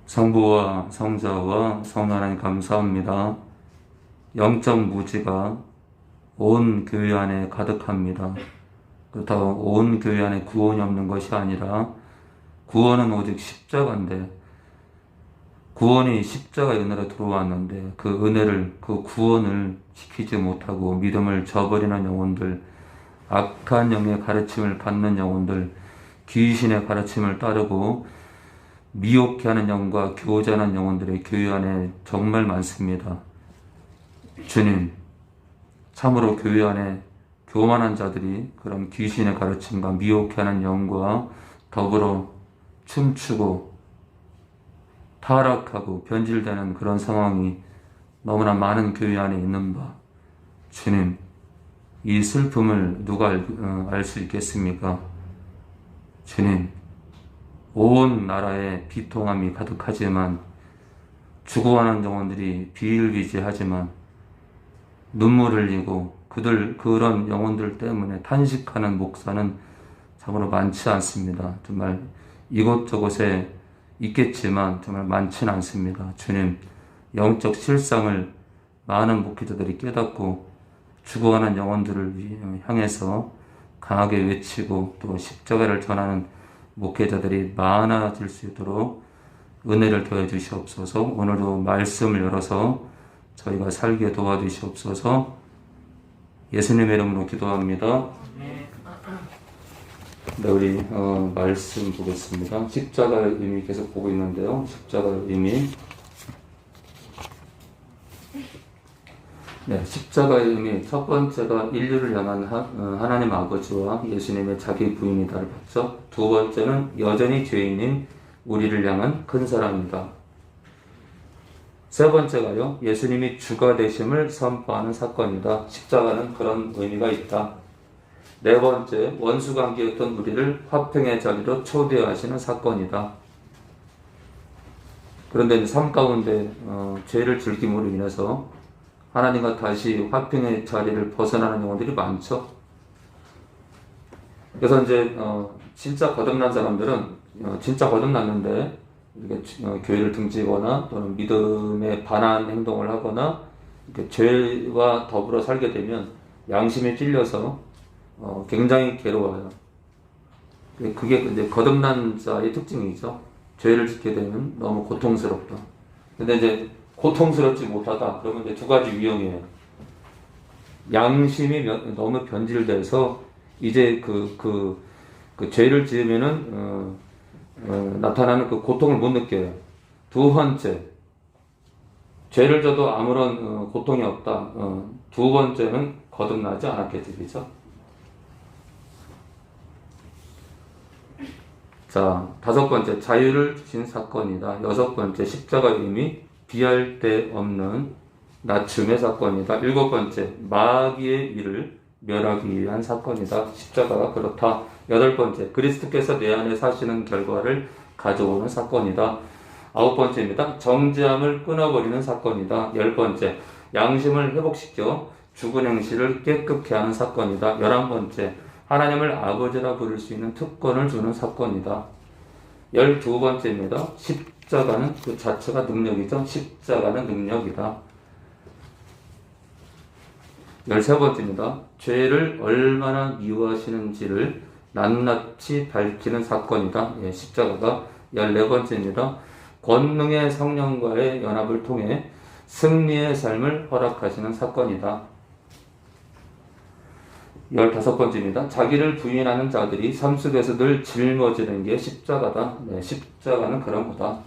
성부와 성자와 성령 하나님 감사합니다. 영적 무지가 온 교회 안에 가득합니다. 그렇다고 온 교회 안에 구원이 없는 것이 아니라 구원은 오직 십자가인데, 구원이 십자가의 은혜로 들어왔는데 그 은혜를, 그 구원을 지키지 못하고 믿음을 저버리는 영혼들, 악한 영의 가르침을 받는 영혼들, 귀신의 가르침을 따르고 미혹해 하는 영과 교제하는 영혼들의 교회 안에 정말 많습니다. 주님, 참으로 교회 안에 교만한 자들이 그런 귀신의 가르침과 미혹해 하는 영과 더불어 춤추고 타락하고 변질되는 그런 상황이 너무나 많은 교회 안에 있는 바, 주님, 이 슬픔을 누가 알 수 있겠습니까? 주님, 온 나라에 비통함이 가득하지만, 죽어가는 영혼들이 비일비재하지만 눈물을 흘리고 그런 영혼들 때문에 탄식하는 목사는 참으로 많지 않습니다. 정말 이곳저곳에 있겠지만 정말 많지는 않습니다. 주님, 영적 실상을 많은 목회자들이 깨닫고 죽어가는 영혼들을 향해서 강하게 외치고 또 십자가를 전하는 목회자들이 많아질 수 있도록 은혜를 더해 주시옵소서. 오늘도 말씀을 열어서 저희가 살게 도와주시옵소서. 예수님의 이름으로 기도합니다. 네, 우리 말씀 보겠습니다. 십자가의 의미 계속 보고 있는데요. 십자가의 의미. 네, 십자가의 의미. 첫 번째가 인류를 향한 하나님 아버지와 예수님의 자기 부인이다를 봤죠. 두 번째는 여전히 죄인인 우리를 향한 큰 사랑이다. 세 번째가요, 예수님이 주가 되심을 선포하는 사건이다. 십자가는 그런 의미가 있다. 네 번째, 원수관계였던 우리를 화평의 자리로 초대하시는 사건이다. 그런데 삶 가운데 죄를 즐김으로 인해서 하나님과 다시 화평의 자리를 벗어나는 영혼들이 많죠. 그래서 이제 진짜 거듭난 사람들은 진짜 거듭났는데 이렇게 교회를 등지거나 또는 믿음에 반한 행동을 하거나 이렇게 죄와 더불어 살게 되면 양심에 찔려서 굉장히 괴로워요. 그게 이제 거듭난 자의 특징이죠. 죄를 짓게 되면 너무 고통스럽다. 근데 이제 고통스럽지 못하다. 그러면 이제 두 가지 유형이에요. 양심이 너무 변질돼서 이제 그 죄를 지으면은 나타나는 그 고통을 못 느껴요. 두 번째, 죄를 져도 아무런 고통이 없다. 두 번째는 거듭나지 않았게 되죠. 자, 다섯 번째, 자유를 주신 사건이다. 여섯 번째, 십자가의 의미, 비할 데 없는 낮춤의 사건이다. 일곱 번째, 마귀의 일을 멸하기 위한 사건이다. 십자가가 그렇다. 여덟 번째, 그리스도께서 내 안에 사시는 결과를 가져오는 사건이다. 아홉 번째입니다. 정죄함을 끊어버리는 사건이다. 열 번째, 양심을 회복시켜 죽은 행실을 깨끗게 하는 사건이다. 11번째, 하나님을 아버지라 부를 수 있는 특권을 주는 사건이다. 12번째입니다. 십자가는 그 자체가 능력이죠. 십자가는 능력이다. 13번째입니다. 죄를 얼마나 미워하시는지를 낱낱이 밝히는 사건이다. 예, 십자가가 14번째입니다. 권능의 성령과의 연합을 통해 승리의 삶을 허락하시는 사건이다. 15번째입니다. 자기를 부인하는 자들이 삶 속에서 늘 짊어지는 게 십자가다. 네, 십자가는 그런 거다.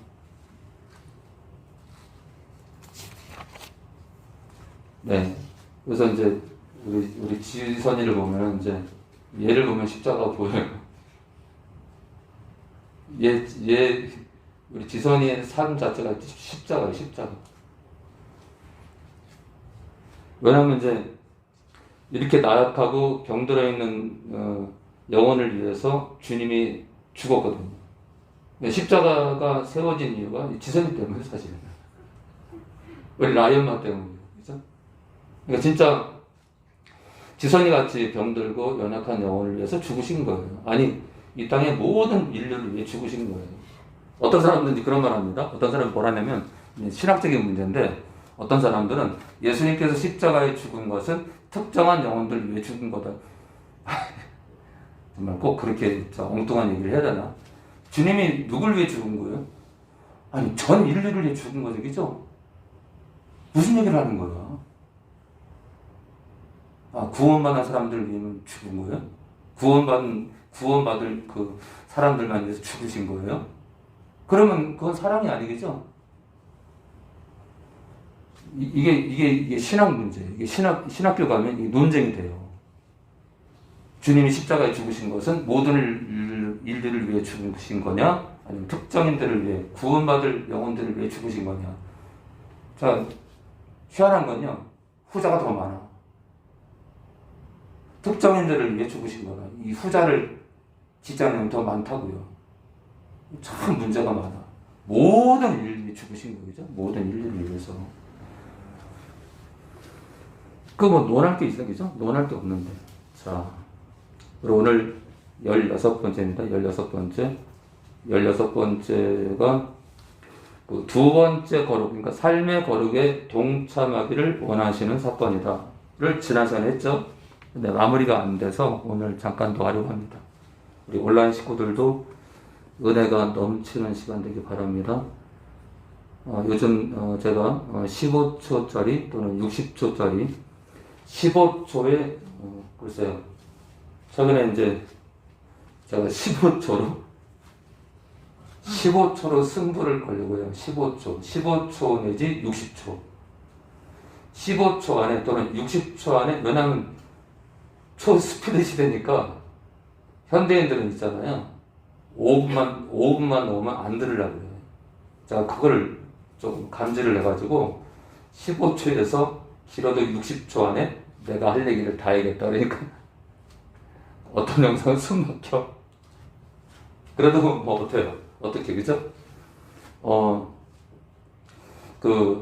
네. 그래서 이제 우리 지선이를 보면 이제 얘를 보면 십자가가 보여요. 우리 지선이의 삶 자체가 십자가예요, 십자가. 왜냐면 이제 이렇게 나약하고 병들어 있는 영혼을 위해서 주님이 죽었거든요. 십자가가 세워진 이유가 지선이 때문에 사실은. 우리 라이언마 때문이에요. 그죠? 그러니까 진짜 지선이 같이 병들고 연약한 영혼을 위해서 죽으신 거예요. 아니, 이 땅의 모든 인류를 위해 죽으신 거예요. 어떤 사람들은 그런 말 합니다. 어떤 사람이 뭐라냐면, 신학적인 문제인데, 어떤 사람들은 예수님께서 십자가에 죽은 것은 특정한 영혼들을 위해 죽은 거다. 정말 꼭 그렇게 엉뚱한 얘기를 해야 되나? 주님이 누굴 위해 죽은 거예요? 아니, 전 인류를 위해 죽은 거죠, 그죠? 무슨 얘기를 하는 거야? 구원받은 사람들을 위해 죽은 거예요? 구원받을 그 사람들만 위해서 죽으신 거예요? 그러면 그건 사랑이 아니겠죠? 이게 신학 문제예요. 이게 신학교 가면 이게 논쟁이 돼요. 주님이 십자가에 죽으신 것은 모든 일들을 위해 죽으신 거냐? 아니면 특정인들을 위해, 구원받을 영혼들을 위해 죽으신 거냐? 자, 희한한 건요, 후자가 더 많아. 특정인들을 위해 죽으신 거다. 이 후자를 지자는 더 많다고요. 참 문제가 많아. 모든 인류를 위해 죽으신 거죠. 모든 인류를 위해서. 뭐 논할 게 있어, 그죠? 논할 게 없는데. 자, 그리고 오늘 16번째입니다. 16번째. 16번째가 그 두 번째 거룩, 그러니까 삶의 거룩에 동참하기를 원하시는 사건이다를 지난 시간에 했죠. 근데 마무리가 안 돼서 오늘 잠깐 더 하려고 합니다. 우리 온라인 식구들도 은혜가 넘치는 시간 되길 바랍니다. 요즘 제가 15초짜리 또는 60초짜리 15초에 글쎄요. 최근에 이제 제가 15초로 승부를 걸려고 해요. 15초 내지 60초. 15초 안에 또는 60초 안에, 왜냐하면 초스피드 시대니까 현대인들은 있잖아요. 5분만 넘으면 안 들으려고 해요. 제가 그거를 조금 감지를 해가지고 15초에서 길어도 60초 안에 내가 할 얘기를 다 해야겠다. 그러니까 어떤 영상은 숨 막혀. 그래도 뭐 어때요? 어떻게, 그죠?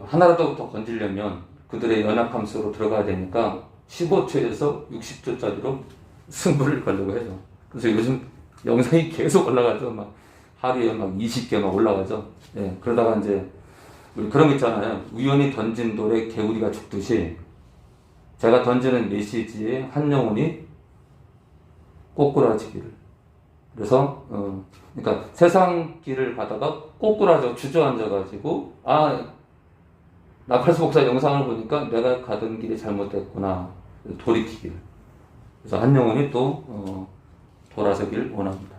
하나라도 더 건지려면 그들의 연약함 속으로 들어가야 되니까 15초에서 60초짜리로 승부를 걸려고 해요. 그래서 요즘 영상이 계속 올라가죠. 막 하루에 막 20개 막 올라가죠. 예, 그러다가 이제 우리 그런 거 있잖아요. 우연히 던진 돌에 개구리가 죽듯이 제가 던지는 메시지에 한 영혼이 꼬꾸라지기를. 그래서 그러니까 세상 길을 가다가 꼬꾸라져 주저앉아가지고 나팔수 목사 영상을 보니까 내가 가던 길이 잘못됐구나 돌이키기를. 그래서 한 영혼이 또 돌아서기를 원합니다.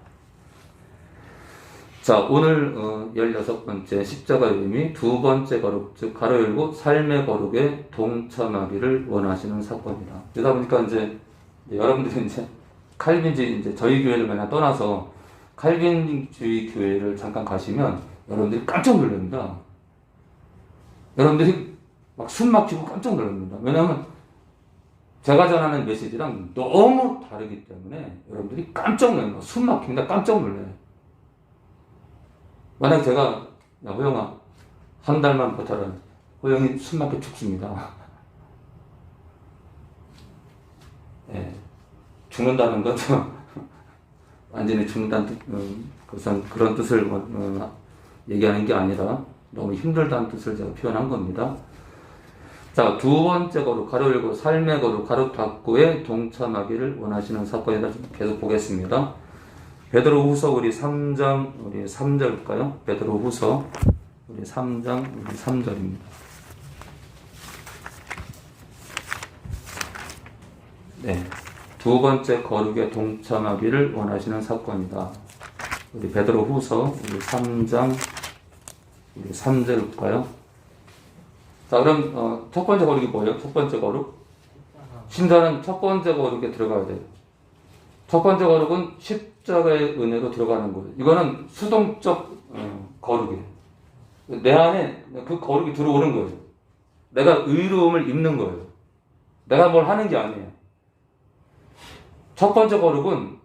자, 오늘 16번째 십자가의 의미, 두 번째 거룩, 즉 가로 열고 삶의 거룩에 동참하기를 원하시는 사건이다. 그러다 보니까 이제 여러분들이 이제 칼빈주의, 이제 저희 교회를 맨날 떠나서 칼빈주의 교회를 잠깐 가시면 여러분들이 깜짝 놀랍니다. 여러분들이 막 숨 막히고 깜짝 놀랍니다. 왜냐하면 제가 전하는 메시지랑 너무 다르기 때문에 여러분들이 깜짝 놀라요. 숨 막힙니다. 깜짝 놀라요. 만약 제가, 야, 호영아, 한 달만 버텨라. 호영이 숨 막혀 죽습니다. 예. 죽는다는 건 완전히 죽는다는 그런 뜻을 얘기하는 게 아니라 너무 힘들다는 뜻을 제가 표현한 겁니다. 자, 두 번째 거룩, 가로 열고 삶의 거룩, 가로 닫고에 동참하기를 원하시는 사건이다. 계속 보겠습니다. 베드로후서 우리 3장 우리 3절일까요? 베드로후서 우리 3장 우리 3절입니다. 네. 두 번째 거룩에 동참하기를 원하시는 사건이다. 우리 베드로후서 우리 3장 우리 3절일까요? 자, 그럼 첫 번째 거룩이 뭐예요? 첫 번째 거룩? 신자는 첫 번째 거룩에 들어가야 돼요. 첫 번째 거룩은 십자가의 은혜로 들어가는 거예요. 이거는 수동적 거룩이에요. 내 안에 그 거룩이 들어오는 거예요. 내가 의로움을 입는 거예요. 내가 뭘 하는 게 아니에요. 첫 번째 거룩은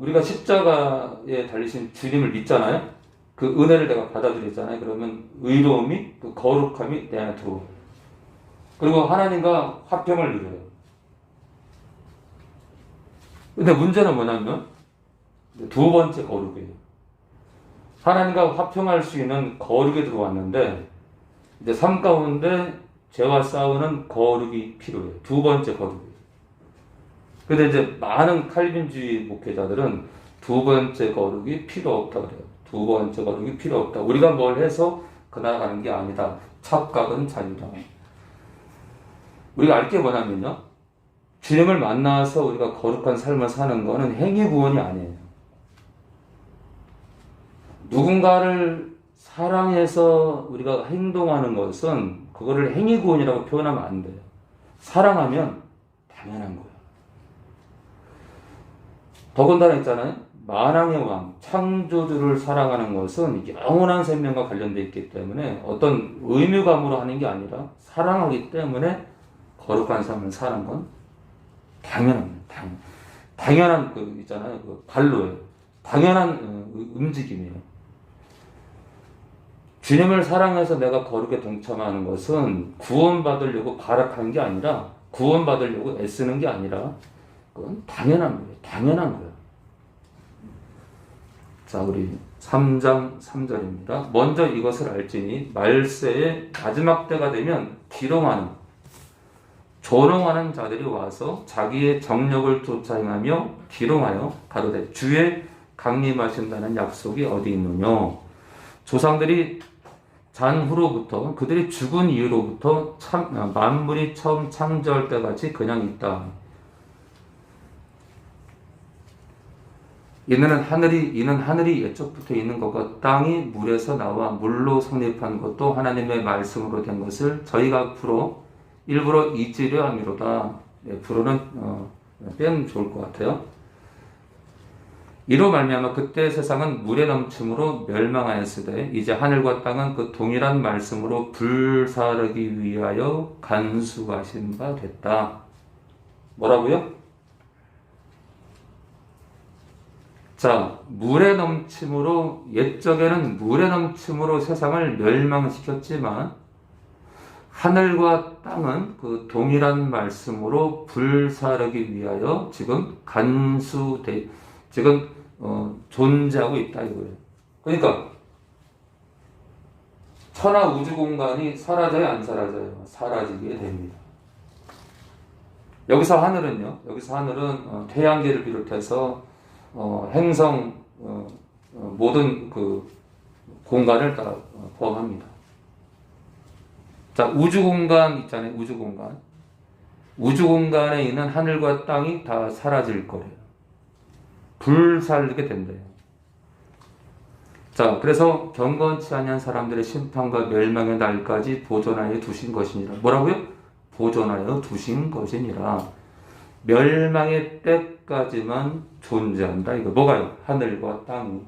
우리가 십자가에 달리신 주님을 믿잖아요. 그 은혜를 내가 받아들였잖아요. 그러면 의로움이, 그 거룩함이 내 안에 들어오고, 그리고 하나님과 화평을 누려요. 근데 문제는 뭐냐면 두 번째 거룩이에요. 하나님과 화평할 수 있는 거룩이 들어왔는데 이제 삶 가운데 죄와 싸우는 거룩이 필요해요. 두 번째 거룩이에요. 근데 이제 많은 칼빈주의 목회자들은 두 번째 거룩이 필요 없다 그래요. 두 번째 거룩이 필요 없다. 우리가 뭘 해서 그나가는 게 아니다. 착각은 자유다. 우리가 알 게 뭐냐면요. 주님을 만나서 우리가 거룩한 삶을 사는 거는 행위 구원이 아니에요. 누군가를 사랑해서 우리가 행동하는 것은 그거를 행위 구원이라고 표현하면 안 돼요. 사랑하면 당연한 거예요. 더군다나 있잖아요. 만왕의 왕, 창조주를 사랑하는 것은 영원한 생명과 관련되어 있기 때문에 어떤 의무감으로 하는 게 아니라 사랑하기 때문에 거룩한 삶을 사는 건 당연합니다. 당연한 그 있잖아요. 그 발로예요. 당연한 움직임이에요. 주님을 사랑해서 내가 거룩에 동참하는 것은 구원받으려고 발악한 게 아니라 구원받으려고 애쓰는 게 아니라 그건 당연한 거예요. 당연한 거예요. 자, 우리 3장 3절입니다. 먼저 이것을 알지니 말세의 마지막 때가 되면 기롱하는 조롱하는 자들이 와서 자기의 정력을 쫓아 행하며 기롱하여 가로되 주의 강림하신다는 약속이 어디 있느냐. 조상들이 잔 후로부터 그들이 죽은 이후로부터 만물이 처음 창조할 때까지 그냥 있다. 이는 하늘이 예적부터 있는 것과 땅이 물에서 나와 물로 성립한 것도 하나님의 말씀으로 된 것을 저희가 앞으로 일부러 잊으려 함이로다. 앞으로는 빼면 좋을 것 같아요. 이로 말미암아 그때 세상은 물에 넘침으로 멸망하였으되 이제 하늘과 땅은 그 동일한 말씀으로 불사르기 위하여 간수하신 바 됐다. 뭐라고요? 자, 물에 넘침으로 옛적에는 물에 넘침으로 세상을 멸망시켰지만 하늘과 땅은 그 동일한 말씀으로 불사르기 위하여 지금 지금 존재하고 있다 이거예요. 그러니까 천하 우주 공간이 사라져요, 안 사라져요? 사라지게 됩니다. 여기서 하늘은 태양계를 비롯해서 행성 모든 그 공간을 다 포함합니다. 자, 우주 공간 있잖아요. 우주 공간에 있는 하늘과 땅이 다 사라질 거예요. 불살게 된대요. 자, 그래서 경건치 아니한 사람들의 심판과 멸망의 날까지 보존하여 두신 것이니라. 뭐라고요? 보존하여 두신 것이니라. 멸망의 때까지만 존재한다. 이거 뭐가요? 하늘과 땅이.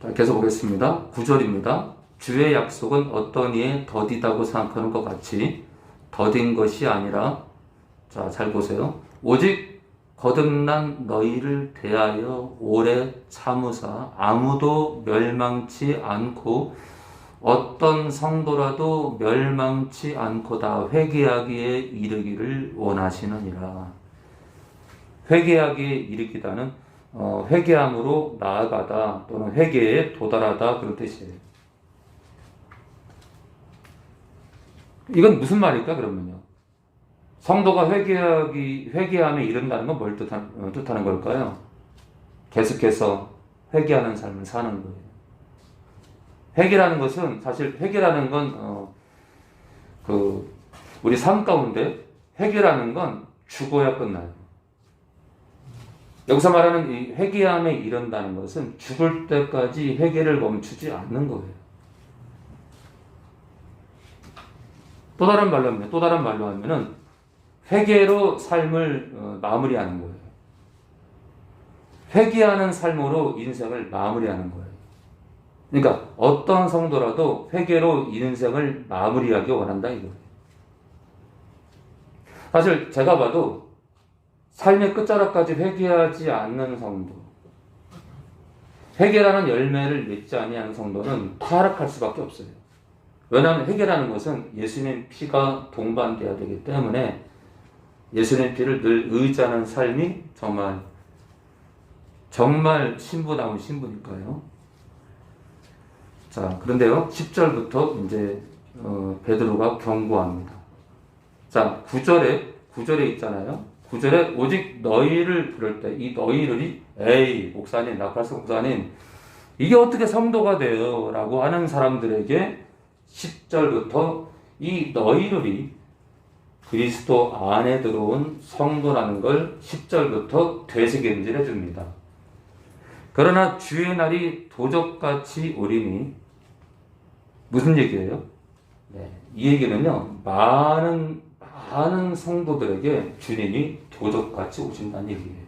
자, 계속 보겠습니다. 9절입니다. 주의 약속은 어떤 이에 더디다고 생각하는 것 같이 더딘 것이 아니라, 자, 잘 보세요. 오직 거듭난 너희를 대하여 오래 참으사 아무도 멸망치 않고 어떤 성도라도 멸망치 않고 다 회개하기에 이르기를 원하시느니라. 회개하기에 이르기다는 회개함으로 나아가다 또는 회개에 도달하다 그런 뜻이에요. 이건 무슨 말일까 그러면요? 성도가 회개함에 이른다는 건 뭘 뜻하는 걸까요? 계속해서 회개하는 삶을 사는 거예요. 회개라는 것은 사실 회개라는 건 우리 삶 가운데 회개라는 건 죽어야 끝나요. 여기서 말하는 이 회개함에 이른다는 것은 죽을 때까지 회개를 멈추지 않는 거예요. 또 다른 말로 하면은 회개로 삶을 마무리하는 거예요. 회개하는 삶으로 인생을 마무리하는 거예요. 그러니까 어떤 성도라도 회개로 인생을 마무리하기 원한다 이거예요. 사실 제가 봐도 삶의 끝자락까지 회개하지 않는 성도, 회개라는 열매를 맺지 아니하는 성도는 타락할 수밖에 없어요. 왜냐하면 회개라는 것은 예수님 피가 동반돼야 되기 때문에 예수님 피를 늘 의지하는 삶이 정말 신부다운 신부니까요. 자, 그런데요, 10절부터 이제 베드로가 경고합니다. 자, 9절에 있잖아요. 9절에 오직 너희를 부를 때 이 너희들이 에이 목사님, 나팔스 목사님 이게 어떻게 성도가 돼요? 라고 하는 사람들에게 10절부터 이 너희들이 그리스도 안에 들어온 성도라는 걸 10절부터 되새김질해 줍니다. 그러나 주의 날이 도적같이 오리니 무슨 얘기예요? 네, 이 얘기는요, 많은 성도들에게 주님이 도적같이 오신다는 얘기예요.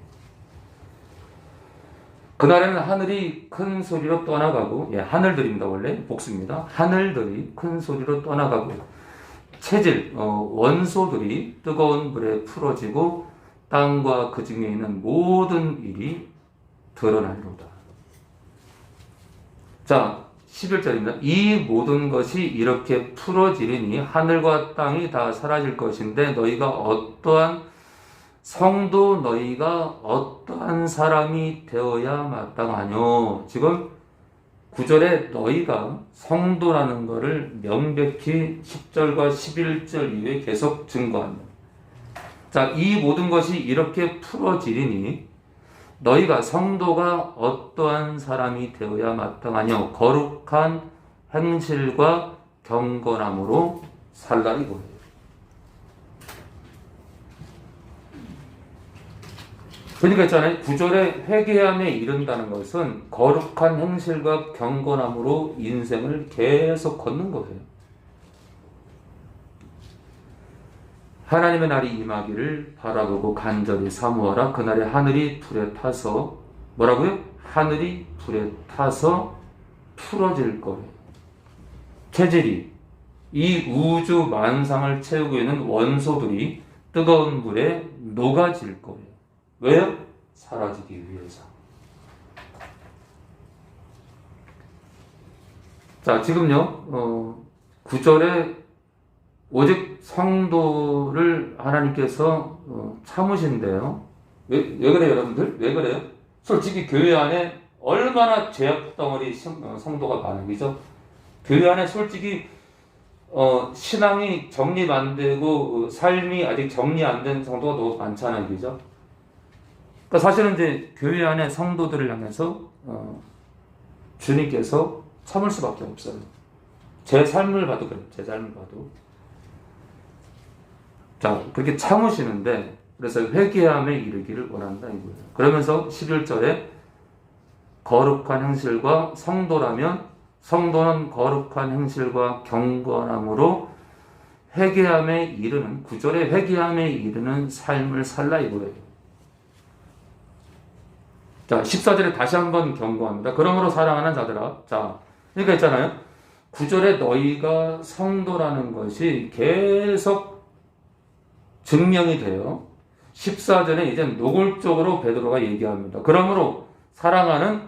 그날에는 하늘이 큰 소리로 떠나가고, 하늘들입니다. 원래 복수입니다. 하늘들이 큰 소리로 떠나가고, 체질, 원소들이 뜨거운 불에 풀어지고, 땅과 그 중에 있는 모든 일이 드러나리로다. 자, 11절입니다. 이 모든 것이 이렇게 풀어지리니 하늘과 땅이 다 사라질 것인데 너희가 어떠한 사람이 되어야 마땅하뇨. 지금 9절에 너희가 성도라는 것을 명백히 10절과 11절 이후에 계속 증거합니다. 자, 이 모든 것이 이렇게 풀어지리니 너희가 성도가 어떠한 사람이 되어야 마땅하뇨. 거룩한 행실과 경건함으로 살라 이거예요. 그러니까 있잖아요. 9절에 회개함에 이른다는 것은 거룩한 행실과 경건함으로 인생을 계속 걷는 거예요. 하나님의 날이 임하기를 바라보고 간절히 사모하라. 그날에 하늘이 불에 타서 뭐라고요? 하늘이 불에 타서 풀어질 거예요. 체질이 이 우주 만상을 채우고 있는 원소들이 뜨거운 불에 녹아질 거예요. 왜요? 사라지기 위해서. 자, 지금요, 9절에 오직 성도를 하나님께서 참으신대요. 왜 그래요, 여러분들? 왜 그래요? 솔직히 교회 안에 얼마나 죄악 덩어리 성도가 많은 거죠? 교회 안에 솔직히 신앙이 정립 안 되고 삶이 아직 정리 안 된 성도가 너무 많잖아요, 그죠? 그러니까 사실은 이제 교회 안에 성도들을 향해서 주님께서 참을 수밖에 없어요. 제 삶을 봐도 그래요. 제 삶을 봐도. 자, 그렇게 참으시는데 그래서 회개함에 이르기를 원한다 이거예요. 그러면서 11절에 거룩한 행실과 성도라면 성도는 거룩한 행실과 경건함으로 회개함에 이르는 9절에 회개함에 이르는 삶을 살라 이거예요. 자, 14절에 다시 한번 경고합니다. 그러므로 사랑하는 자들아. 자, 그러니까 있잖아요. 9절에 너희가 성도라는 것이 계속 증명이 돼요. 14절에 이제 노골적으로 베드로가 얘기합니다. 그러므로 사랑하는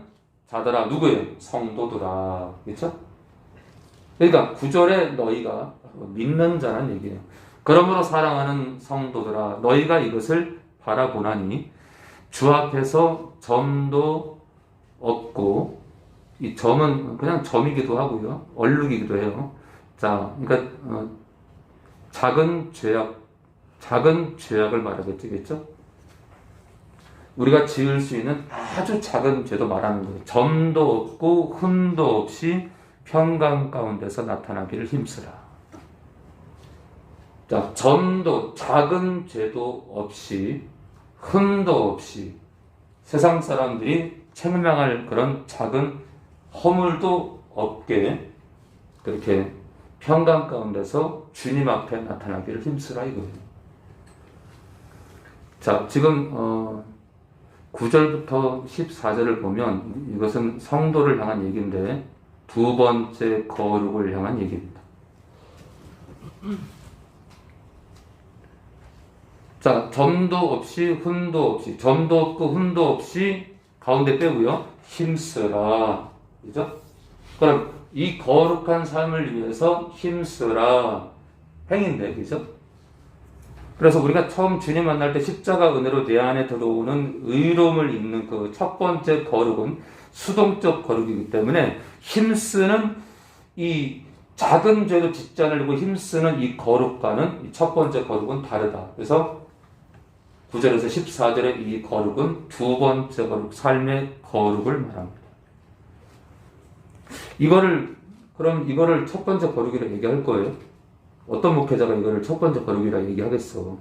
자들아. 누구예요? 성도들아. 그렇죠? 그러니까 9절에 너희가 믿는 자란 얘기예요. 그러므로 사랑하는 성도들아. 너희가 이것을 바라보나니 주 앞에서 점도 없고, 이 점은 그냥 점이기도 하고요, 얼룩이기도 해요. 자, 그러니까 작은 죄악을 말하겠죠. 우리가 지을 수 있는 아주 작은 죄도 말하는 거예요. 점도 없고 흠도 없이 평강 가운데서 나타나기를 힘쓰라. 자, 점도 작은 죄도 없이 흠도 없이 세상 사람들이 책망할 그런 작은 허물도 없게 그렇게 평강 가운데서 주님 앞에 나타나기를 힘쓰라 이거예요. 자, 지금 9절부터 14절을 보면 이것은 성도를 향한 얘기인데 두 번째 거룩을 향한 얘기입니다. 자, 점도 없이 흠도 없이, 점도 없고 흠도 없이 가운데 빼고요. 힘쓰라. 그죠? 그럼 이 거룩한 삶을 위해서 힘쓰라. 행인데, 그죠? 그래서 우리가 처음 주님 만날 때 십자가 은혜로 내 안에 들어오는 의로움을 입는 그 첫 번째 거룩은 수동적 거룩이기 때문에 힘쓰는 이 작은 죄도 짓지 않으려고 힘쓰는 이 거룩과는 이 첫 번째 거룩은 다르다. 그래서 9절에서 14절의 이 거룩은 두 번째 거룩, 삶의 거룩을 말합니다. 그럼 이거를 첫 번째 거룩이라 얘기할 거예요? 어떤 목회자가 이거를 첫 번째 거룩이라 얘기하겠어?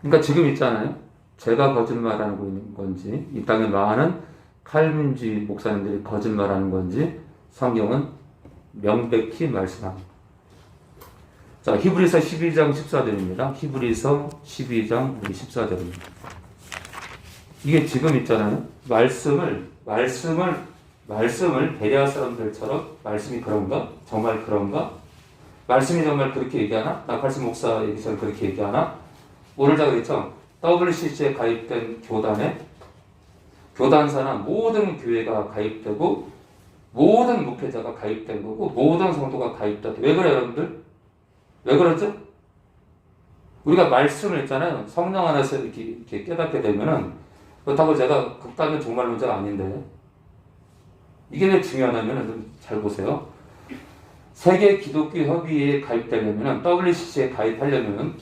그러니까 지금 있잖아요. 제가 거짓말하고 있는 건지, 이 땅에 많은 칼민주의 목사님들이 거짓말하는 건지 성경은 명백히 말씀합니다. 자, 히브리서 12장 14절입니다. 히브리서 12장 14절입니다. 이게 지금 있잖아요. 말씀을 베레아 사람들처럼 말씀이 그런가? 정말 그런가? 말씀이 정말 그렇게 얘기하나? 나팔스 목사 얘기처럼 그렇게 얘기하나? 오늘 자 그랬죠? WCC에 가입된 교단사나 모든 교회가 가입되고 모든 목회자가 가입된 거고 모든 성도가 가입되고 왜 그래요 여러분들? 왜 그러죠? 우리가 말씀을 했잖아요. 성령 안에서 이렇게 깨닫게 되면은 그렇다고 제가 극단은 종말론자가 아닌데 이게 왜 중요하냐면 잘 보세요. 세계 기독교 협의회에 가입되려면 WCC에 가입하려면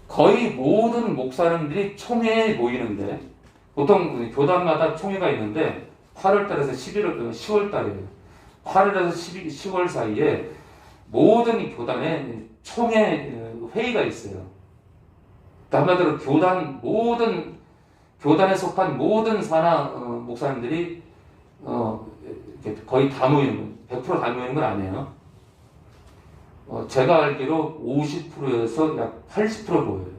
거의 모든 목사님들이 총회에 모이는데 보통 교단마다 총회가 있는데 8월달에서 10월달이에요. 8월에서 10월 사이에 모든 교단에 총회 회의가 있어요. 한마디로 교단에 속한 모든 산하 목사님들이 거의 다 모이는 100% 다 모이는 건 아니에요. 제가 알기로 50%에서 약 80% 모여요.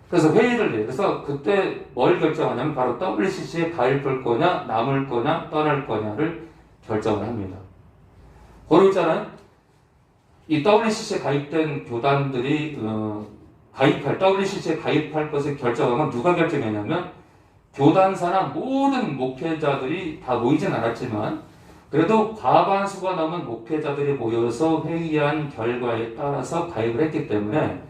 그래서 회의를 해요. 그래서 그때 뭘 결정하냐면 바로 WCC에 가입할 거냐, 남을 거냐, 떠날 거냐를 결정을 합니다. 그러고 있잖아요. 이 WCC에 가입된 교단들이 WCC에 가입할 것을 결정한 건 누가 결정했냐면 교단사나 모든 목회자들이 다 모이진 않았지만 그래도 과반수가 넘은 목회자들이 모여서 회의한 결과에 따라서 가입을 했기 때문에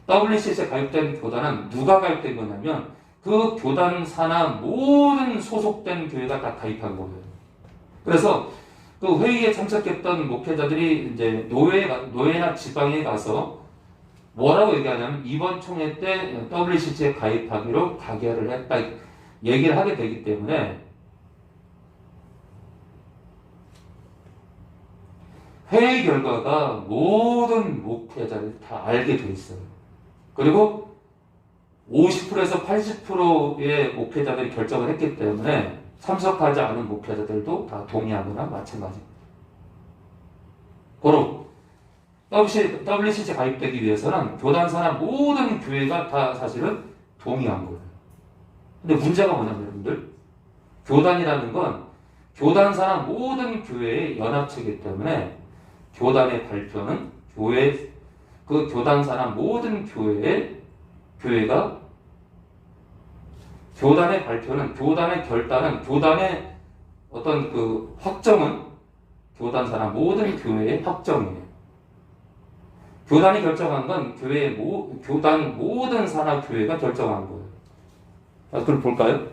WCC에 가입된 교단은 누가 가입된 거냐면 그 교단사나 모든 소속된 교회가 다 가입한 거예요. 그래서 그 회의에 참석했던 목회자들이 이제 노예나 지방에 가서 뭐라고 얘기하냐면 이번 총회 때 WCC에 가입하기로 가결을 했다 얘기를 하게 되기 때문에 회의 결과가 모든 목회자들이 다 알게 돼 있어요. 그리고 50%에서 80%의 목회자들이 결정을 했기 때문에 참석하지 않은 목회자들도 다 동의하거나 마찬가지입니다. 고로 WCC에 가입되기 위해서는 교단사나 모든 교회가 다 사실은 동의한 거예요. 근데 문제가 뭐냐면 여러분들 교단이라는 건 교단사나 모든 교회의 연합체이기 때문에 교단의 발표는 그 교단사나 모든 교회가 교단의 발표는 교단의 결단은 교단의 어떤 그 확정은 교단사나 모든 교회의 확정이에요. 교단이 결정한 건 교단 모든 산하 교회가 결정한 거예요. 그럼 볼까요?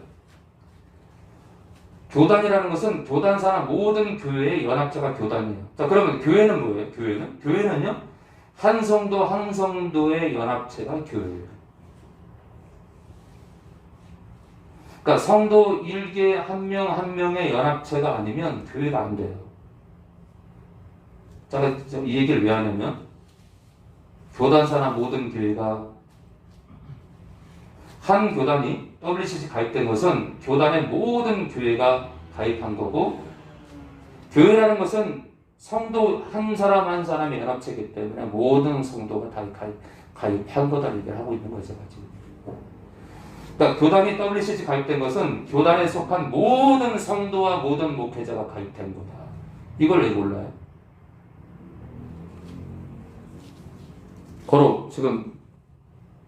교단이라는 것은 교단사나 모든 교회의 연합체가 교단이에요. 자, 그러면 교회는 뭐예요? 교회는요? 한 성도의 연합체가 교회예요. 그러니까 성도 일개 한 명 한 명의 연합체가 아니면 교회가 안 돼요. 자, 이 얘기를 왜 하냐면 교단사나 모든 교회가 한 교단이 WCC 가입된 것은 교단의 모든 교회가 가입한 거고 교회라는 것은 성도 한 사람 한 사람의 연합체이기 때문에 모든 성도가 다 가입한 거다 얘기를 하고 있는 거죠. 지금. 그러니까 교단이 WCC 가입된 것은 교단에 속한 모든 성도와 모든 목회자가 가입된 거다. 이걸 왜 몰라요? 고로 지금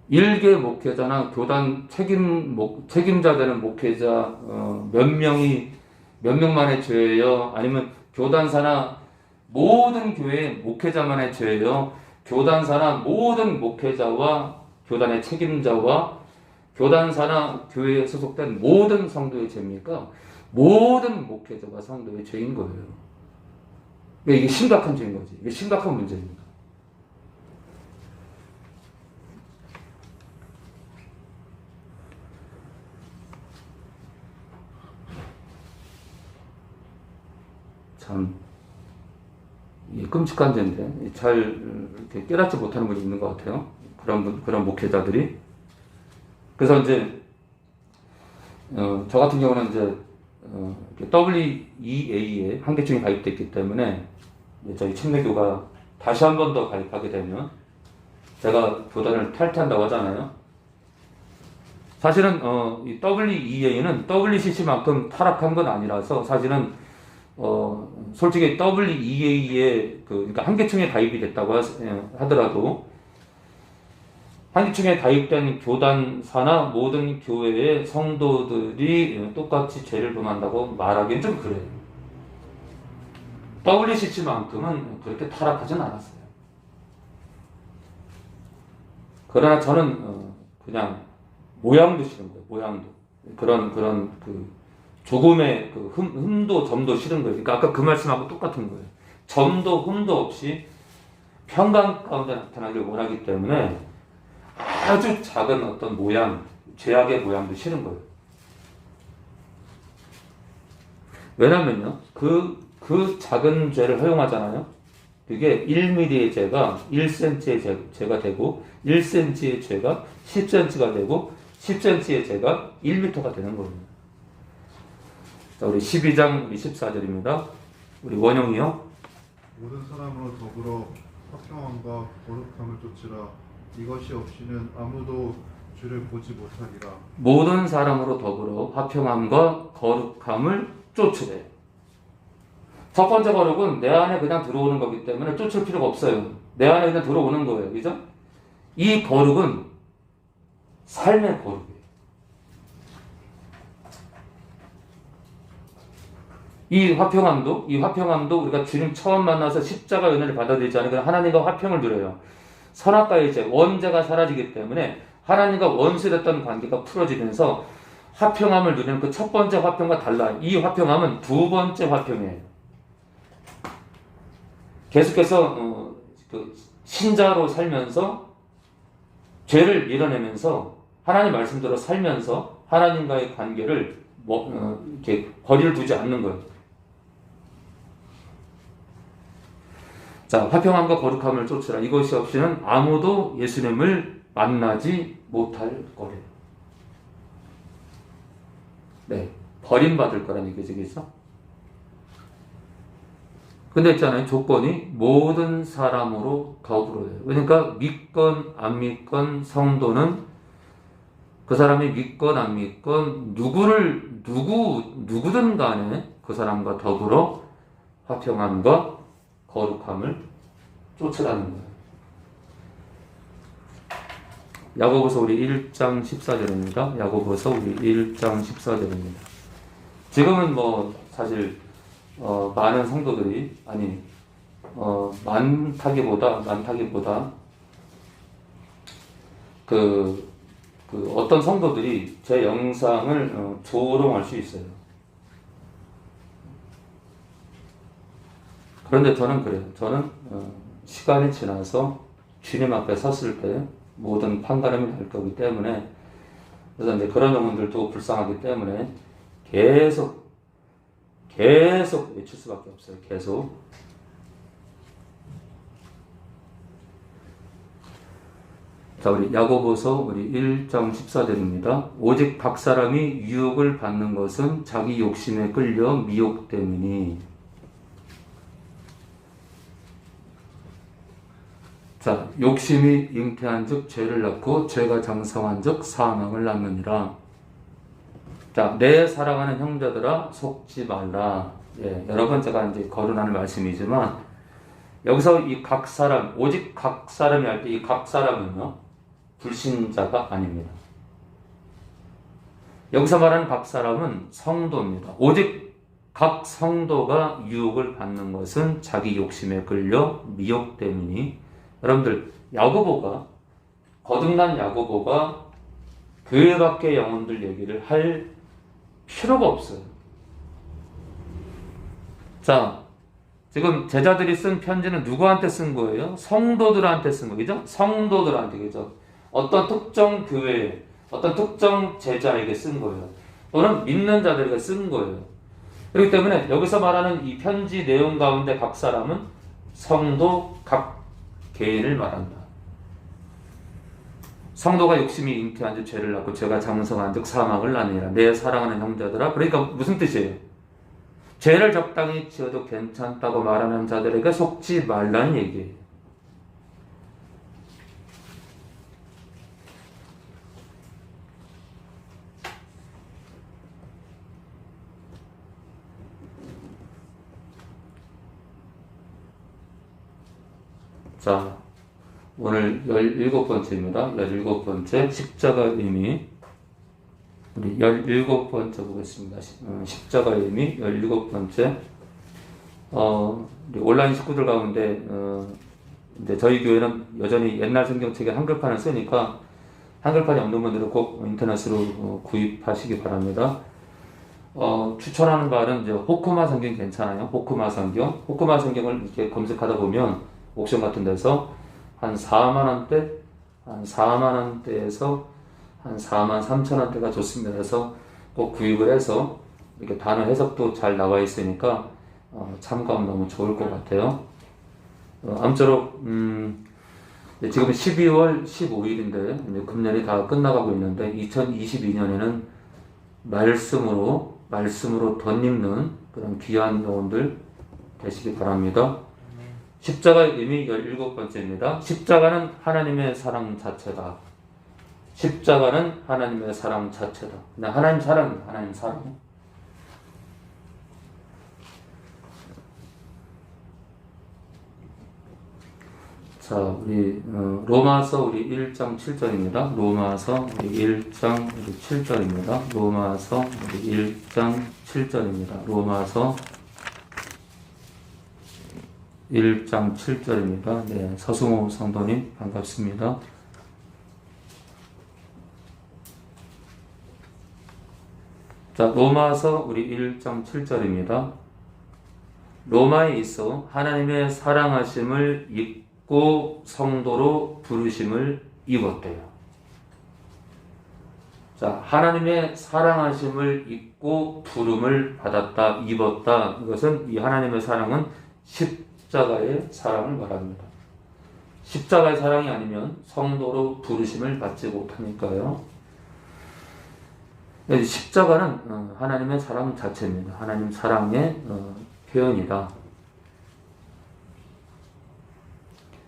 일개 목회자나 교단 책임자 되는 목회자 몇 명만의 죄예요? 아니면 교단사나 모든 교회의 목회자만의 죄예요? 교단사나 모든 목회자와 교단의 책임자와 교단사나 교회에 소속된 모든 성도의 죄입니까? 모든 목회자와 성도의 죄인 거예요. 이게 심각한 죄인 거지. 이게 심각한 문제입니다. 참, 이게 끔찍한 죄인데, 잘 이렇게 깨닫지 못하는 분이 있는 것 같아요. 그런 목회자들이. 그래서 이제, 저 같은 경우는 이제, WEA에 한계층이 가입됐기 때문에, 저희 침례교가 다시 한 번 더 가입하게 되면, 제가 교단을 탈퇴한다고 하잖아요. 사실은, 이 WEA는 WCC만큼 타락한 건 아니라서, 사실은 솔직히 WEA에 그러니까 한계층에 가입이 됐다고 하더라도 한계층에 가입된 교단사나 모든 교회의 성도들이 똑같이 죄를 범한다고 말하기는 좀 그래요. WCC만큼은 그렇게 타락하진 않았어요. 그러나 저는 그냥 모양도 싫은 거예요. 모양도 그런 조금의 흠도 점도 싫은 거예요. 그러니까 아까 그 말씀하고 똑같은 거예요. 점도 흠도 없이 평강 가운데 나타나길 원하기 때문에 아주 작은 어떤 모양, 죄악의 모양도 싫은 거예요. 왜냐면요, 그 작은 죄를 허용하잖아요. 그게 1mm의 죄가 1cm의 죄가 되고, 1cm의 죄가 10cm가 되고, 10cm의 죄가 1m가 되는 거예요. 자, 우리 12장 우리 14절입니다. 우리 원영이요. 모든 사람으로 더불어 화평함과 거룩함을 쫓으라. 이것이 없이는 아무도 주를 보지 못하리라. 모든 사람으로 더불어 화평함과 거룩함을 쫓으래. 첫 번째 거룩은 내 안에 그냥 들어오는 거기 때문에 쫓을 필요가 없어요. 내 안에 그냥 들어오는 거예요. 그죠? 이 거룩은 삶의 거룩이에요. 이 화평함도 우리가 주님 처음 만나서 십자가 은혜를 받아들이지 않으면 하나님과 화평을 누려요. 선악과의 죄, 원죄가 사라지기 때문에 하나님과 원수됐던 관계가 풀어지면서 화평함을 누리는 그 첫 번째 화평과 달라요. 이 화평함은 두 번째 화평이에요. 계속해서 신자로 살면서 죄를 밀어내면서 하나님 말씀대로 살면서 하나님과의 관계를 이렇게 거리를 두지 않는 거예요. 자, 화평함과 거룩함을 쫓으라. 이것이 없이는 아무도 예수님을 만나지 못할 거래요. 네, 버림받을 거란 얘기죠. 근데 있잖아요. 조건이 모든 사람으로 더불어요. 그러니까 믿건 안 믿건 성도는 그 사람이 믿건 안 믿건 누구든 간에 그 사람과 더불어 화평함과 거룩함을 쫓으라는 거예요. 야고보서 우리 1장 14절입니다. 야고보서 우리 1장 14절입니다. 지금은 사실 많은 성도들이 많다기보다 어떤 성도들이 제 영상을 조롱할 수 있어요. 그런데 저는 그래요. 저는 시간이 지나서 주님 앞에 섰을 때 모든 판가름이 날 거기 때문에, 그래서 이제 그런 영혼들도 불쌍하기 때문에 계속 외칠 수밖에 없어요. 계속. 자, 우리 야고보서 우리 1장 14절입니다. 오직 각 사람이 유혹을 받는 것은 자기 욕심에 끌려 미혹됨이니. 자, 욕심이 잉태한 즉 죄를 낳고 죄가 장성한 즉 사망을 낳느니라. 자, 내 사랑하는 형제들아 속지 말라. 예, 여러 번 제가 이제 거론하는 말씀이지만 여기서 이 각 사람, 오직 각 사람이 할 때 이 각 사람은요, 불신자가 아닙니다. 여기서 말하는 각 사람은 성도입니다. 오직 각 성도가 유혹을 받는 것은 자기 욕심에 끌려 미혹 때문이니, 여러분들 야고보가, 거듭난 야고보가 교회 밖의 영혼들 얘기를 할 필요가 없어요. 자, 지금 제자들이 쓴 편지는 누구한테 쓴 거예요? 성도들한테 쓴 거죠? 성도들한테, 그죠? 어떤 특정 교회, 어떤 특정 제자에게 쓴 거예요. 또는 믿는 자들에게 쓴 거예요. 그렇기 때문에 여기서 말하는 이 편지 내용 가운데 각 사람은 성도 각 개인을 말한다. 성도가 욕심이 잉태한 즉 죄를 낳고 죄가 장성한 즉 사망을 낳느니라. 내 사랑하는 형제들아. 그러니까 무슨 뜻이에요? 죄를 적당히 지어도 괜찮다고 말하는 자들에게 속지 말라는 얘기예요. 자, 오늘 17번째입니다. 17번째 십자가의 의미. 우리 17번째 보겠습니다. 십자가의 의미 17번째. 우리 온라인 식구들 가운데 이제 저희 교회는 여전히 옛날 성경책에 한글판을 쓰니까 한글판이 없는 분들은 꼭 인터넷으로 구입하시기 바랍니다. 추천하는 바는 이제 호크마 성경 괜찮아요. 호크마 성경. 호크마 성경을 이렇게 검색하다 보면 옥션 같은 데서 한 4만 원대, 한 4만 원대에서 한 4만 3천 원대가 좋습니다. 그래서 꼭 구입을 해서 이렇게 단어 해석도 잘 나와 있으니까 참고하면 너무 좋을 것 같아요. 아무쪼록 지금 12월 15일인데 금년이 다 끝나가고 있는데 2022년에는 말씀으로 덧입는 그런 귀한 영혼들 되시기 바랍니다. 십자가의 의미 17번째입니다. 십자가는 하나님의 사랑 자체다. 십자가는 하나님의 사랑 자체다. 하나님 사랑, 하나님 사랑. 자, 우리 로마서 우리 1장 7절입니다. 로마서 우리 1장 우리 7절입니다. 로마서 우리 1장 7절입니다. 로마서 1장 7절입니다. 네, 서승호 성도님 반갑습니다. 자, 로마서 우리 1장 7절입니다. 로마에 있어 하나님의 사랑하심을 입고 성도로 부르심을 입었대요. 자, 하나님의 사랑하심을 입고 부름을 받았다, 입었다. 이것은 이 하나님의 사랑은 십자가의 사랑을 말합니다. 십자가의 사랑이 아니면 성도로 부르심을 받지 못하니까요. 십자가는 하나님의 사랑 자체입니다. 하나님 사랑의 표현이다.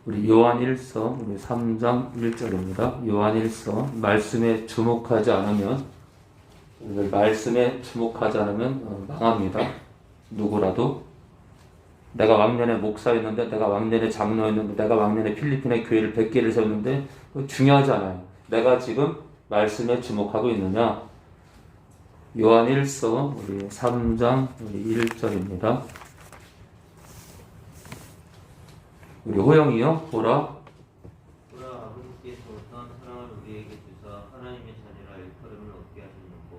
우리 요한일서 우리 3장 1절입니다. 요한일서 말씀에 주목하지 않으면 망합니다. 누구라도 내가 왕년에 목사였는데, 내가 왕년에 장로였는데, 내가 왕년에 필리핀의 교회를 100개를 세웠는데 중요하지 않아요. 내가 지금 말씀에 주목하고 있느냐? 요한일서 우리 3장 우리 1절입니다. 우리 호영이요. 보라 아버지께서 어떠한 사랑을 우리에게 주사 하나님의 자녀라 일컬음을 얻게 하셨는고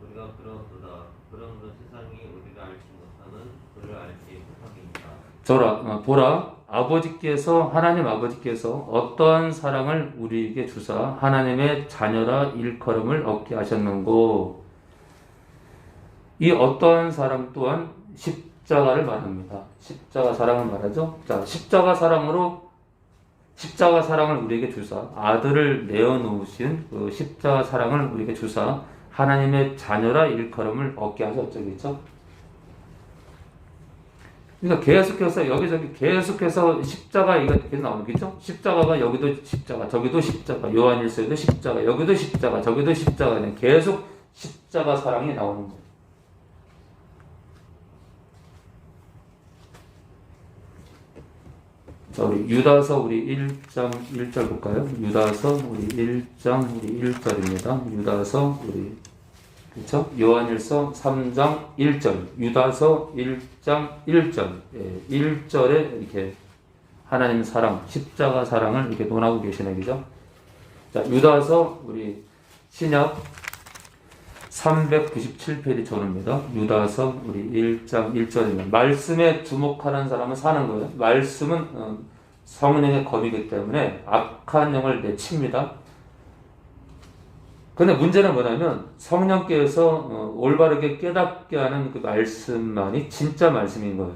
우리가 그러하도다. 그러므로 세상이 우리를 알지 못하는 그를 알지 못하리이다. 보라 하나님 아버지께서 어떠한 사랑을 우리에게 주사 하나님의 자녀라 일컬음을 얻게 하셨는고, 이 어떠한 사랑 또한 십자가를 말합니다. 십자가 사랑을 말하죠. 자, 십자가 사랑을 우리에게 주사 아들을 내어놓으신 그 십자가 사랑을 우리에게 주사 하나님의 자녀라 일컬음을 얻게 하셨죠. 그렇죠? 그러니까 계속해서 여기저기 계속해서 십자가 이거 계속 나오는 거죠. 십자가가 여기도 십자가, 저기도 십자가, 요한일서에도 십자가, 여기도 십자가, 저기도 십자가, 계속 십자가 사랑이 나오는 거예요. 자, 우리 유다서 우리 1장 1절 볼까요? 유다서 우리 1장 우리 1절입니다. 유다서 우리 그렇죠? 요한일서 3장 1절, 유다서 1장 1절, 1절에 이렇게 하나님 사랑, 십자가 사랑을 이렇게 논하고 계시네, 그죠? 자, 유다서 우리 신약 397페이지 전입니다. 유다서 우리 1장 1절입니다. 말씀에 주목하는 사람은 사는 거예요. 말씀은 성령의 검이기 때문에 악한 영을 내칩니다. 근데 문제는 뭐냐면 성령께서 올바르게 깨닫게 하는 그 말씀만이 진짜 말씀인 거예요.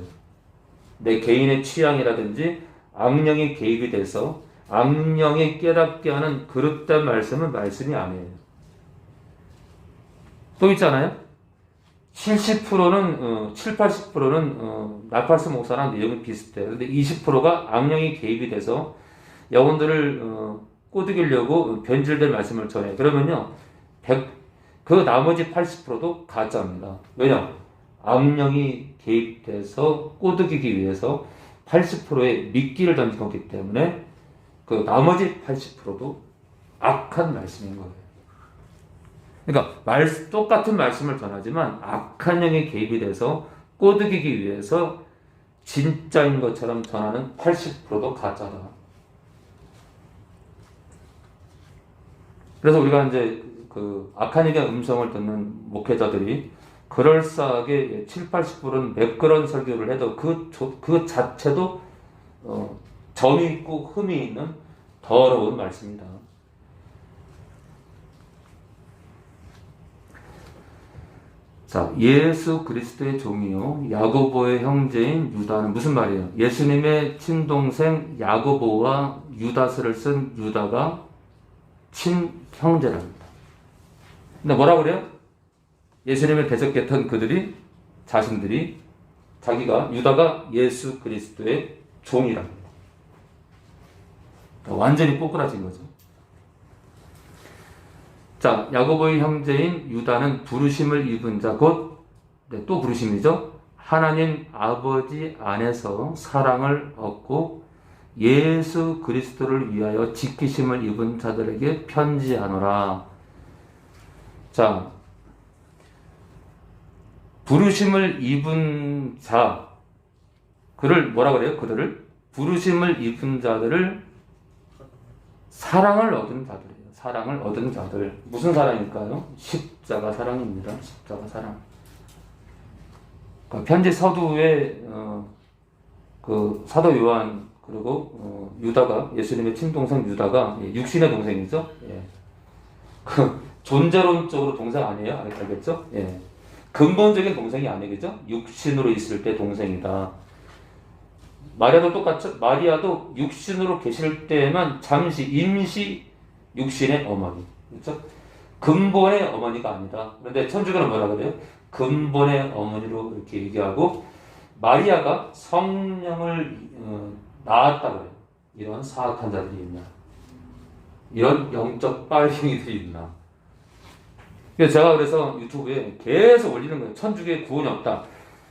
내 개인의 취향이라든지 악령이 개입이 돼서 악령이 깨닫게 하는 그릇된 말씀은 말씀이 아니에요. 또 있잖아요. 70%는 80%는 나팔스 목사랑 내용이 비슷해요. 근데 20%가 악령이 개입이 돼서 영혼들을 꼬드기려고 변질된 말씀을 전해요. 그러면요, 그 나머지 80%도 가짜입니다. 왜냐? 악령이 개입돼서 꼬드기기 위해서 80%의 미끼를 던진 거기 때문에 그 나머지 80%도 악한 말씀인 거예요. 그러니까 똑같은 말씀을 전하지만 악한 영이 개입이 돼서 꼬드기기 위해서 진짜인 것처럼 전하는 80%도 가짜다. 그래서 우리가 이제 그 악한 영의 음성을 듣는 목회자들이 그럴싸하게 70-80%는 매끄러운 설교를 해도 그 자체도 점이 있고 흠이 있는 더러운 말씀이다. 자, 예수 그리스도의 종이요 야고보의 형제인 유다는 무슨 말이에요? 예수님의 친동생 야고보와 유다서를 쓴 유다가 친형제랍니다. 근데 뭐라 그래요? 예수님을 대적했던 그들이 자신들이 유다가 예수 그리스도의 종이랍니다. 완전히 꼬꾸라진 거죠. 자, 야고보의 형제인 유다는 부르심을 입은 자, 또 부르심이죠. 하나님 아버지 안에서 사랑을 얻고 예수 그리스도를 위하여 지키심을 입은 자들에게 편지하노라. 자, 부르심을 입은 자, 그를 뭐라 그래요? 그들을 부르심을 입은 자들을 사랑을 얻은 자들이에요. 사랑을 얻은 자들. 무슨 사랑일까요? 십자가 사랑입니다. 십자가 사랑. 그러니까 편지 서두에 그 사도 요한 그리고 유다가 예수님의 친동생 유다가 육신의 동생이죠. 예. 그 존재론적으로 동생 아니에요? 알겠죠? 예. 근본적인 동생이 아니겠죠? 육신으로 있을 때 동생이다. 마리아도 똑같죠? 마리아도 육신으로 계실 때만 잠시 임시 육신의 어머니. 그렇죠? 근본의 어머니가 아니다. 그런데 천주교는 뭐라 그래요? 근본의 어머니로 이렇게 얘기하고 마리아가 성령을 낳았다 그래요. 이런 사악한 자들이 있나? 이런 영적 빨갱이들이 있나? 제가 그래서 유튜브에 계속 올리는 거예요. 천주교에 구원이 없다.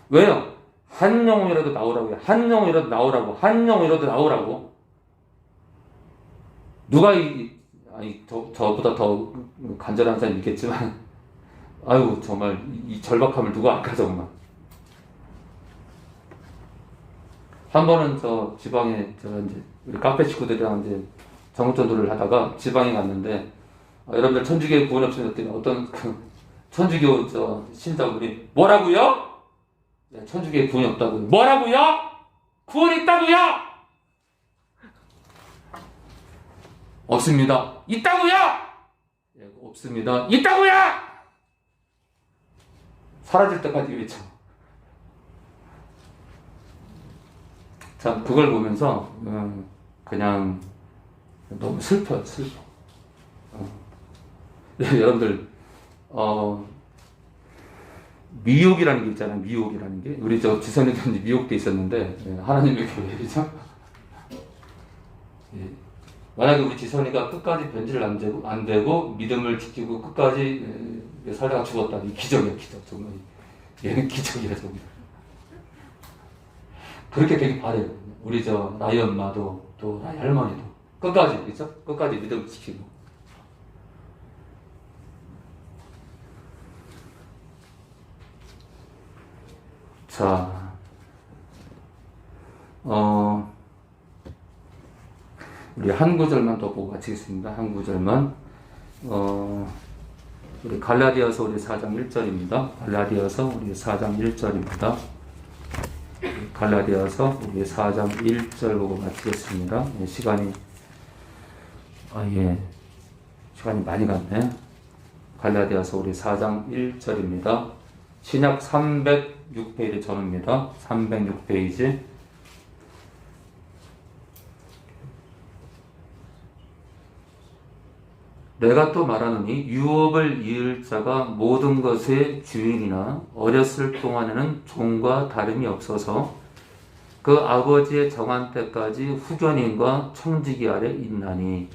왜요? 한 영혼이라도 나오라고요. 한 영혼이라도 나오라고. 한 영혼이라도 나오라고. 누가 저보다 더 간절한 사람이 있겠지만, 아유, 정말 이 절박함을 누가 알까, 정말. 한 번은 저 지방에 제가 이제 우리 카페 식구들이랑 이제 정전도를 하다가 지방에 갔는데, 여러분들 천주교에 구원 없으면 어떤 천주교 신자분이 뭐라고요? 네, 천주교에 구원이 없다고요. 뭐라고요? 구원이 있다고요? 없습니다. 있다고요? 네, 없습니다. 있다고요? 사라질 때까지 외쳐. 참 그걸 보면서 그냥 너무 슬퍼요. 슬퍼. 여러분들 미혹이라는 게 있잖아요. 미혹이라는 게 우리 저 지선이도 미혹돼 있었는데 하나님의 교회죠. 만약에 우리 지선이가 끝까지 변질을 안 되고 믿음을 지키고 끝까지 살다가 죽었다. 이 기적이야, 기적. 정말 얘는 기적이야, 정말. 그렇게 되길 바래요. 우리 저 나이 엄마도 또 나이 할머니도 끝까지, 그죠? 끝까지 믿음 지키고. 자, 우리 한 구절만 더 보고 마치겠습니다. 한 구절만. 우리 갈라디아서 우리 4장 1절입니다. 갈라디아서 우리 4장 1절입니다. 갈라디아서 우리 4장 1절 보고 마치겠습니다. 예, 시간이 많이 갔네. 갈라디아서 우리 4장 1절입니다. 신약 306페이지 전후입니다. 306페이지. 내가 또 말하노니 유업을 이을 자가 모든 것의 주인이나 어렸을 동안에는 종과 다름이 없어서 그 아버지의 정한 때까지 후견인과 청지기 아래 있나니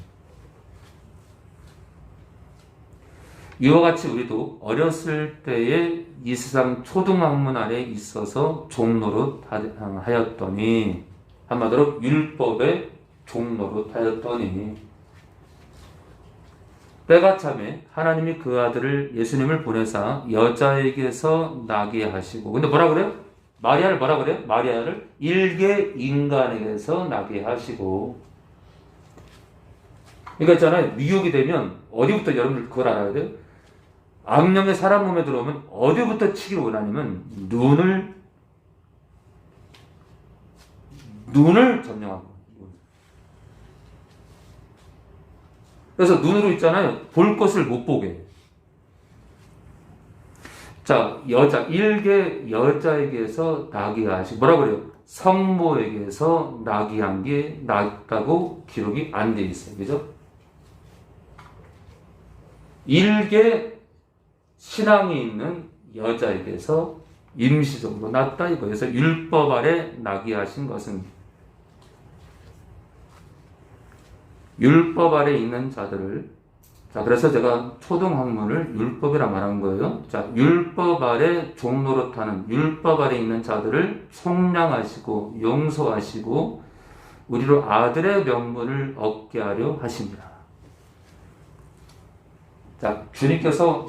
이와 같이 우리도 어렸을 때에 이 세상 초등학문 아래 있어서 종노릇 하였더니 한마디로 율법의 종노릇 하였더니 때가 참에 하나님이 그 아들을 예수님을 보내사 여자에게서 나게 하시고 근데 뭐라 그래요? 마리아를 뭐라 그래요? 마리아를 일개 인간에게서 나게 하시고 그러니까 있잖아요. 미혹이 되면 어디부터 여러분들 그걸 알아야 돼요? 악령의 사람 몸에 들어오면 어디부터 치기를 원하냐면 눈을 점령하고 그래서 눈으로 있잖아요. 볼 것을 못 보게. 자, 일개 여자에게서 나게 하시고, 뭐라 그래요? 성모에게서 나게 한 게 낫다고 기록이 안 돼 있어요. 그죠? 일개 신앙이 있는 여자에게서 임시적으로 낳다 이거예요. 그래서 율법 아래 나게 하신 것은 율법 아래 있는 자들을 자 그래서 제가 초등학문을 율법이라 말한 거예요. 자 율법 아래 종노릇하는 율법 아래 있는 자들을 속량하시고 용서하시고 우리로 아들의 명분을 얻게 하려 하십니다. 자 주님께서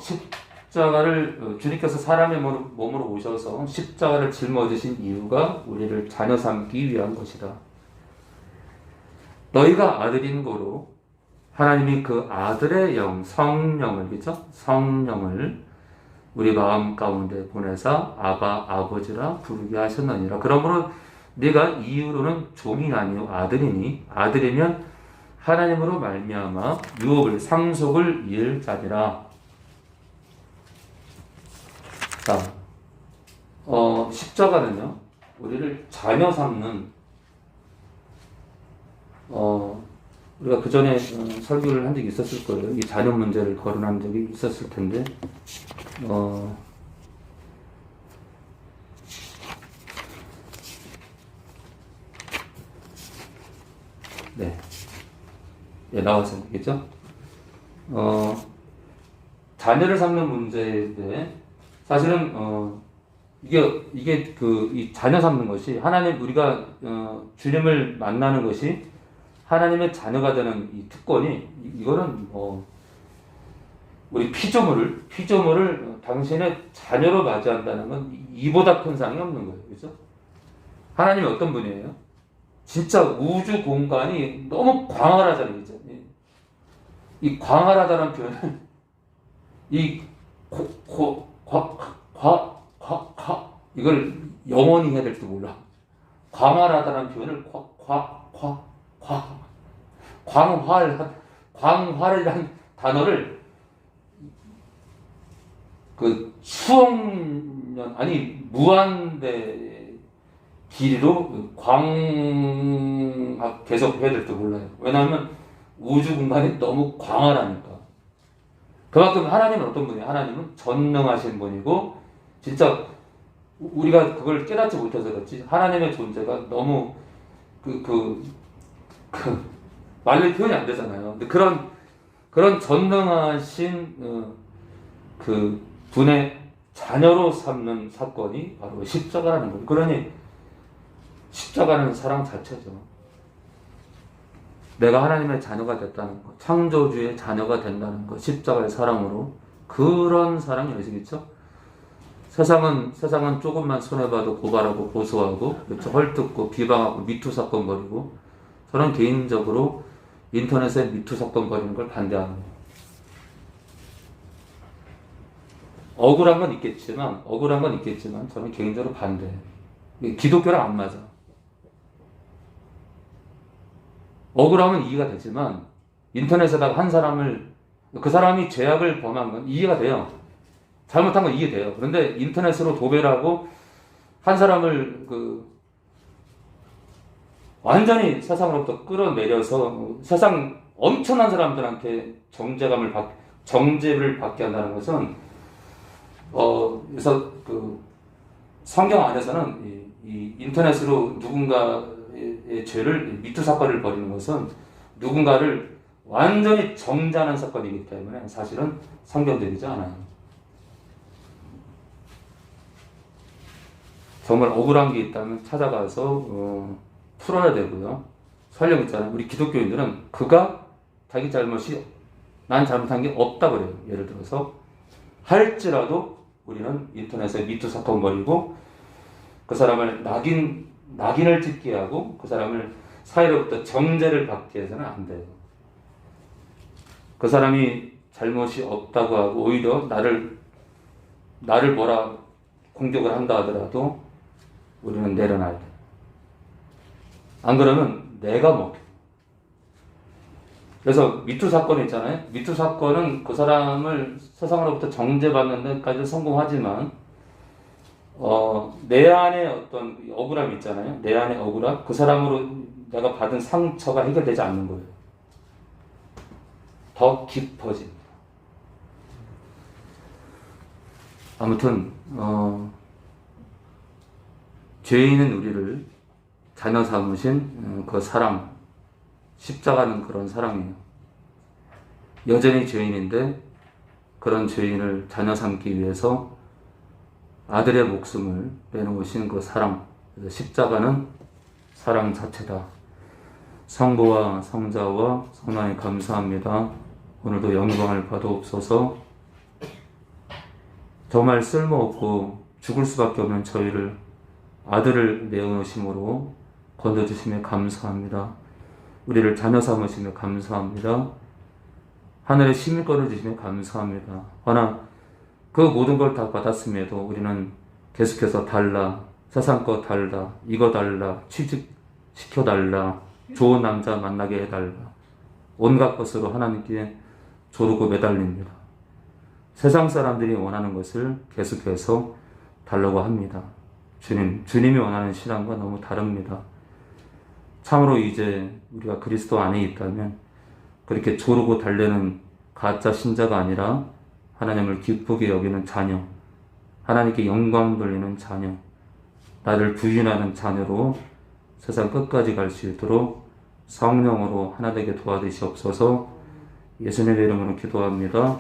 주님께서 사람의 몸으로 오셔서 십자가를 짊어지신 이유가 우리를 자녀 삼기 위한 것이다. 너희가 아들인 거로 하나님이 그 아들의 영, 성령을, 그죠? 성령을 우리 마음 가운데 보내사 아버지라 부르게 하셨느니라. 그러므로 네가 이후로는 종이 아니요 아들이니 아들이면 하나님으로 말미암아 유업을 상속을 이을 자니라. 자, 십자가는요 우리를 자녀 삼는 우리가 그 전에 설교를 한 적이 있었을 거예요. 이 자녀 문제를 거론한 적이 있었을 텐데, 나와서 되겠죠? 자녀를 삼는 문제에 대해, 사실은, 이게 이 자녀 삼는 것이, 우리가, 주님을 만나는 것이, 하나님의 자녀가 되는 이 특권이 이거는 우리 피조물을 당신의 자녀로 맞이한다는 건 이보다 큰 상이 없는 거예요. 그렇죠? 하나님이 어떤 분이에요? 진짜 우주 공간이 너무 광활하잖아요. 그렇죠? 이 광활하다는 표현은 이걸 영원히 해야 될지도 몰라. 광활하다는 표현을 광활이라는 단어를 그 수억 년 아니 무한대 길이로 계속 해야 될지 몰라요. 왜냐하면 우주 공간이 너무 광활하니까. 그만큼 하나님은 어떤 분이에요? 하나님은 전능하신 분이고 진짜 우리가 그걸 깨닫지 못해서 그렇지 하나님의 존재가 너무 말로 표현이 안 되잖아요. 근데 그런 전능하신 그 분의 자녀로 삼는 사건이 바로 십자가라는 거예요. 그러니 십자가는 사랑 자체죠. 내가 하나님의 자녀가 됐다는 것, 창조주의 자녀가 된다는 것, 십자가의 사랑으로 그런 사랑이 아시겠죠? 세상은 조금만 손해봐도 고발하고 고소하고 그렇죠? 헐뜯고 비방하고 미투 사건 벌이고 저는 개인적으로 인터넷에 미투 사건 벌이는 걸 반대합니다. 억울한 건 있겠지만 저는 개인적으로 반대해요. 기독교랑 안 맞아. 억울하면 이해가 되지만 인터넷에다가 한 사람을 그 사람이 죄악을 범한 건 이해가 돼요. 잘못한 건 이해돼요. 그런데 인터넷으로 도배를 하고 한 사람을 완전히 세상으로부터 끌어내려서 세상 엄청난 사람들한테 정죄를 받게 한다는 것은 그래서 성경 안에서는 이 인터넷으로 누군가의 죄를 미투 사건을 벌이는 것은 누군가를 완전히 정죄하는 사건이기 때문에 사실은 성경적이지 않아요. 정말 억울한 게 있다면 찾아가서 풀어야 되고요. 설령 있잖아요. 우리 기독교인들은 그가 자기 잘못이 난 잘못한 게 없다 그래요. 예를 들어서 할지라도 우리는 인터넷에 미투 사건 벌이고 그 사람을 낙인을 찍게 하고 그 사람을 사회로부터 정죄를 받게 해서는 안 돼요. 그 사람이 잘못이 없다고 하고 오히려 나를 뭐라 공격을 한다 하더라도 우리는 내려놔야 돼. 안 그러면 내가 먹혀. 그래서 미투 사건 있잖아요. 미투 사건은 그 사람을 세상으로부터 정죄받는 데까지 성공하지만 내 안에 어떤 억울함이 있잖아요. 내 안에 억울함. 그 사람으로 내가 받은 상처가 해결되지 않는 거예요. 더 깊어집니다. 아무튼 죄인은 우리를 자녀 삼으신 그 사랑, 십자가는 그런 사랑이에요. 여전히 죄인인데 그런 죄인을 자녀 삼기 위해서 아들의 목숨을 내놓으신 그 사랑, 그래서 십자가는 사랑 자체다. 성부와 성자와 성령에 감사합니다. 오늘도 영광을 받아옵소서. 정말 쓸모없고 죽을 수밖에 없는 저희를 아들을 내어놓으심으로 건져주심에 감사합니다. 우리를 자녀 삼으심에 감사합니다. 하늘의 시민권을 주심에 감사합니다. 허나 그 모든 걸 다 받았음에도 우리는 계속해서 달라, 세상 거 달라, 이거 달라, 취직시켜달라, 좋은 남자 만나게 해달라, 온갖 것으로 하나님께 조르고 매달립니다. 세상 사람들이 원하는 것을 계속해서 달라고 합니다. 주님이 원하는 신앙과 너무 다릅니다. 참으로 이제 우리가 그리스도 안에 있다면 그렇게 조르고 달래는 가짜 신자가 아니라 하나님을 기쁘게 여기는 자녀, 하나님께 영광 돌리는 자녀, 나를 부인하는 자녀로 세상 끝까지 갈 수 있도록 성령으로 하나 되게 도와주시옵소서. 예수님의 이름으로 기도합니다.